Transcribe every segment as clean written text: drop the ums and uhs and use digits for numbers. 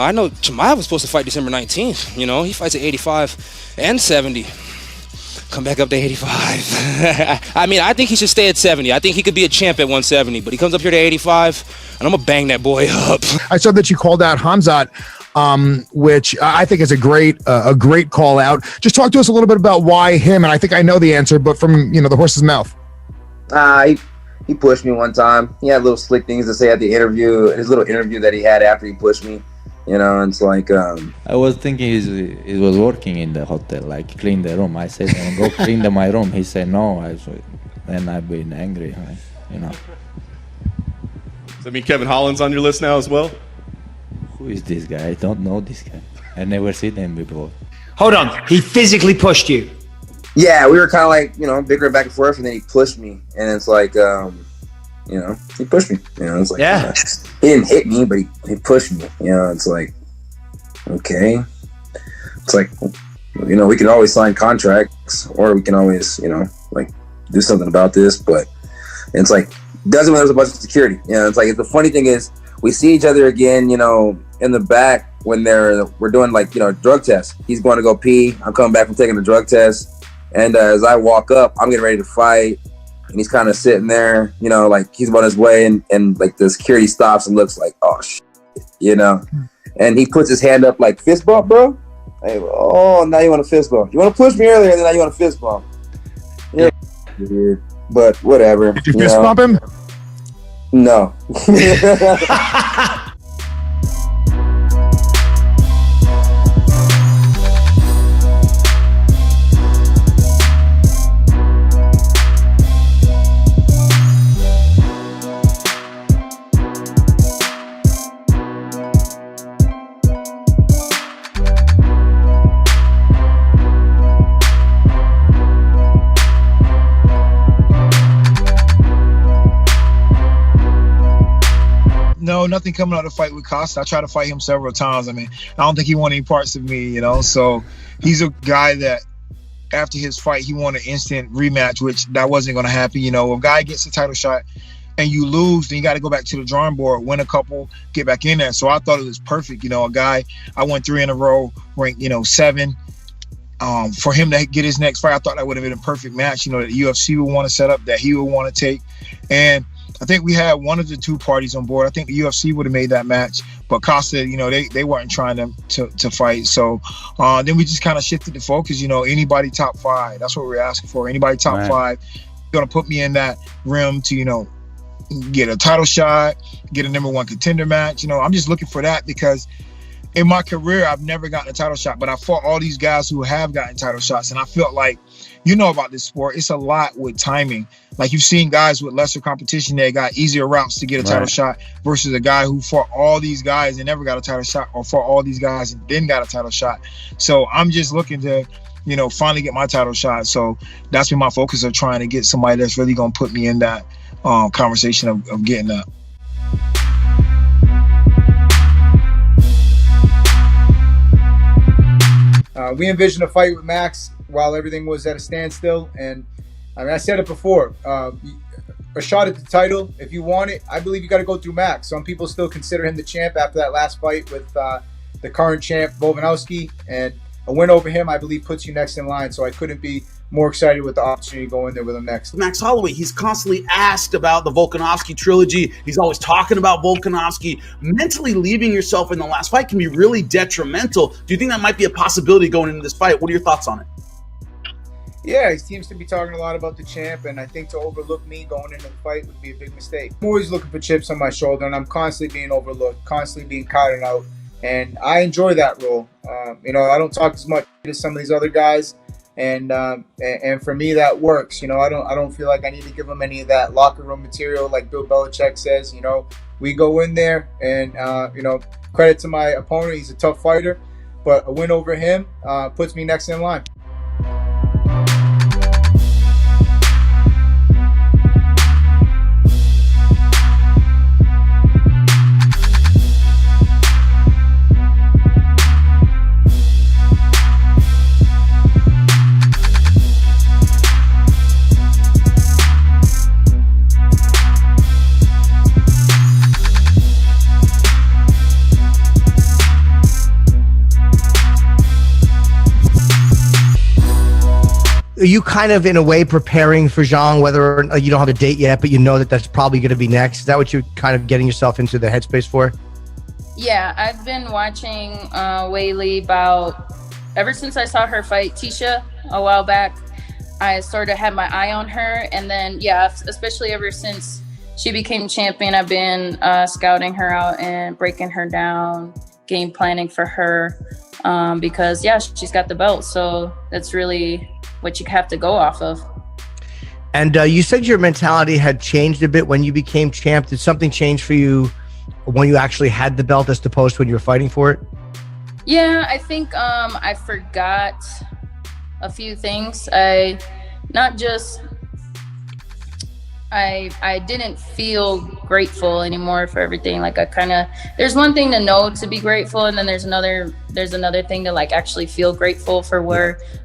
I know Chimaev was supposed to fight December 19th. You know, he fights at 85 and 70. Come back up to 85. I mean, I think he should stay at 70. I think he could be a champ at 170, but he comes up here to 85, and I'm gonna bang that boy up. I saw that you called out Khamzat, which I think is a great call out. Just talk to us a little bit about why him, and I think I know the answer, but from the horse's mouth. He pushed me one time. He had little slick things to say at the interview, his little interview that he had after he pushed me. And it's like I was thinking he was working in the hotel, like clean the room. I said, go clean my room. He said no. Then I've been angry, Does that mean Kevin Holland's on your list now as well? Who is this guy? I don't know this guy. I never seen him before. Hold on, he physically pushed you? Yeah, we were kind of like bickering back and forth, and then he pushed me, and it's like he pushed me. It's like he didn't hit me, but he pushed me. It's like, okay. It's like, we can always sign contracts, or we can always, do something about this. But it's like, doesn't when there's a bunch of security. It's like, the funny thing is, we see each other again, in the back when we're doing drug tests. He's going to go pee. I'm coming back from taking the drug test, and as I walk up, I'm getting ready to fight. And he's kind of sitting there, like he's on his way, and like the security stops and looks like, oh shit, and he puts his hand up like, fist bump, bro. Like, oh, now you want a fist bump? You want to push me earlier, and then now you want a fist bump? Yeah, weird, but whatever. Did you fist bump him? No. No, nothing coming out of the fight with Costa. I tried to fight him several times. I mean, I don't think he wanted any parts of me, So he's a guy that after his fight, he wanted an instant rematch, which that wasn't going to happen. If a guy gets a title shot and you lose, then you got to go back to the drawing board, win a couple, get back in there. So I thought it was perfect. A guy, I won 3 in a row, ranked, 7. For him to get his next fight, I thought that would have been a perfect match, that the UFC would want to set up, that he would want to take. And I think we had one of the two parties on board. I think the UFC would have made that match, but Costa, they weren't trying to fight. So then we just kind of shifted the focus. Anybody top 5, that's what we're asking for. Anybody top 5, going to put me in that rim to get a title shot, get a number 1 contender match. I'm just looking for that because in my career I've never gotten a title shot, but I fought all these guys who have gotten title shots, and I felt like about this sport, it's a lot with timing. Like you've seen guys with lesser competition that got easier routes to get a title shot versus a guy who fought all these guys and never got a title shot, or fought all these guys and then got a title shot. So I'm just looking to, finally get my title shot. So that's been my focus, of trying to get somebody that's really going to put me in that conversation of getting that. We envisioned a fight with Max while everything was at a standstill, and I said it before, a shot at the title, if you want it, I believe you got to go through Max. Some people still consider him the champ after that last fight with the current champ Volkanovski, and a win over him, I believe, puts you next in line. So I couldn't be more excited with the opportunity to go in there with him next. Max Holloway, he's constantly asked about the Volkanovski trilogy. He's always talking about Volkanovski. Mentally leaving yourself in the last fight can be really detrimental. Do you think that might be a possibility going into this fight? What are your thoughts on it? Yeah, he seems to be talking a lot about the champ, and I think to overlook me going into the fight would be a big mistake. I'm always looking for chips on my shoulder, and I'm constantly being overlooked, constantly being counted out, and I enjoy that role. I don't talk as much as some of these other guys, and for me that works. I don't feel like I need to give them any of that locker room material like Bill Belichick says. We go in there, and credit to my opponent, he's a tough fighter, but a win over him puts me next in line. are you kind of in a way preparing for Zhang, whether or not you don't have a date yet, but you know that that's probably going to be next? Is that what you're kind of getting yourself into the headspace for? Yeah, I've been watching Weili bout ever since I saw her fight Tisha a while back. I sort of had my eye on her, and then especially ever since she became champion, I've been scouting her out and breaking her down, game planning for her, because she's got the belt, so that's really what you have to go off of. And you said your mentality had changed a bit when you became champ. Did something change for you when you actually had the belt as opposed to when you were fighting for it? Yeah, I think I forgot a few things. I didn't feel grateful anymore for everything. Like there's one thing to know to be grateful, and then there's another thing to like actually feel grateful for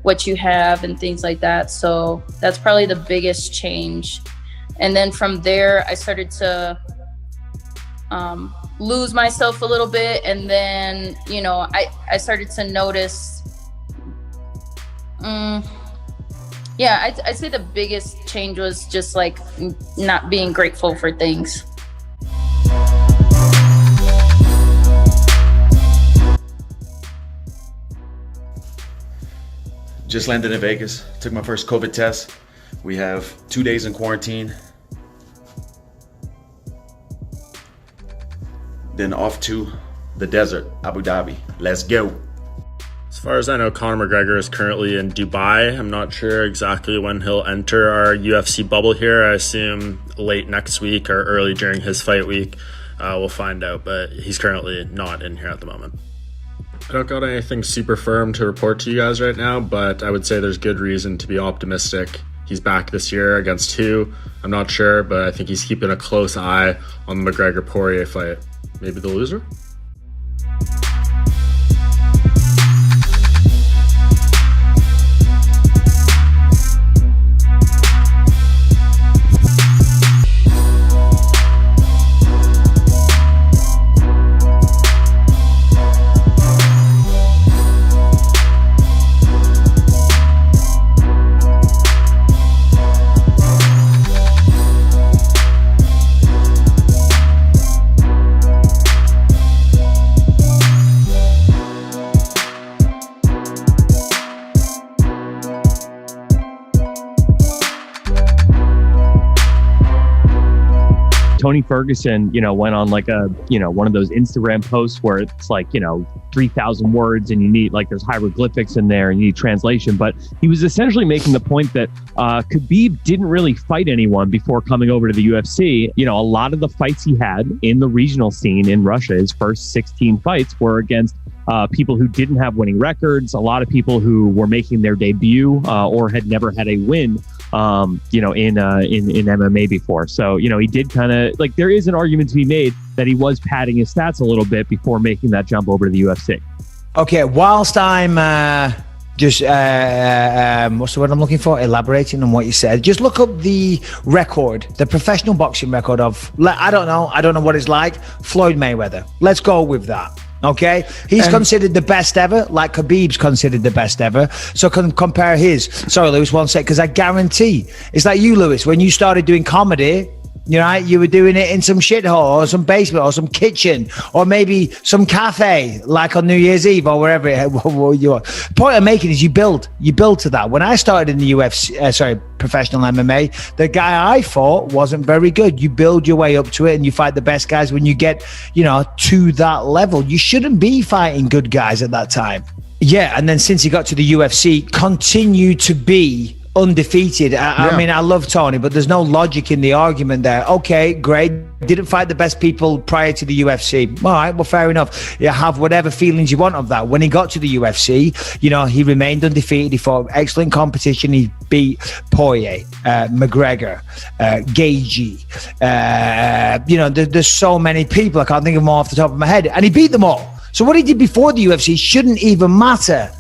what you have and things like that. So that's probably the biggest change. And then from there, I started to lose myself a little bit, and then I started to notice. I'd say the biggest change was just like not being grateful for things. Just landed in Vegas, took my first COVID test. We have 2 days in quarantine. Then off to the desert, Abu Dhabi. Let's go. As far as I know, Conor McGregor is currently in Dubai. I'm not sure exactly when he'll enter our UFC bubble here. I assume late next week or early during his fight week. We'll find out, but he's currently not in here at the moment. I don't got anything super firm to report to you guys right now, but I would say there's good reason to be optimistic. He's back this year against who? I'm not sure, but I think he's keeping a close eye on the McGregor-Poirier fight. Maybe the loser? Tony Ferguson, went on like a, one of those Instagram posts where it's like, 3,000 words and you need like there's hieroglyphics in there and you need translation. But he was essentially making the point that Khabib didn't really fight anyone before coming over to the UFC. A lot of the fights he had in the regional scene in Russia, his first 16 fights were against people who didn't have winning records, a lot of people who were making their debut or had never had a win. In MMA before. So, he did kind of like, there is an argument to be made that he was padding his stats a little bit before making that jump over to the UFC. Okay, whilst I'm just, what's the word I'm looking for? Elaborating on what you said. Just look up the record, the professional boxing record of, I don't know what it's like, Floyd Mayweather. Let's go with that. Okay, he's considered the best ever, like Khabib's considered the best ever. So compare his. Sorry, Lewis, one sec, because I guarantee it's like you, Lewis, when you started doing comedy. You were doing it in some shithole or some basement or some kitchen or maybe some cafe, like on New Year's Eve or wherever you are. The point I'm making is you build to that. When I started in the UFC, professional MMA, the guy I fought wasn't very good. You build your way up to it and you fight the best guys when you get, to that level. You shouldn't be fighting good guys at that time. Yeah, and then since he got to the UFC, continue to be undefeated. I mean, I love Tony, but there's no logic in the argument there. Okay, great. Didn't fight the best people prior to the UFC. All right, well, fair enough. You have whatever feelings you want of that. When he got to the UFC, he remained undefeated. He fought excellent competition. He beat Poirier, McGregor, Gagey. There's so many people. I can't think of them all off the top of my head. And he beat them all. So what he did before the UFC shouldn't even matter.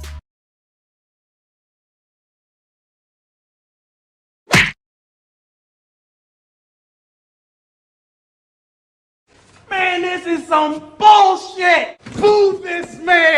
Man, this is some bullshit! Boo this man!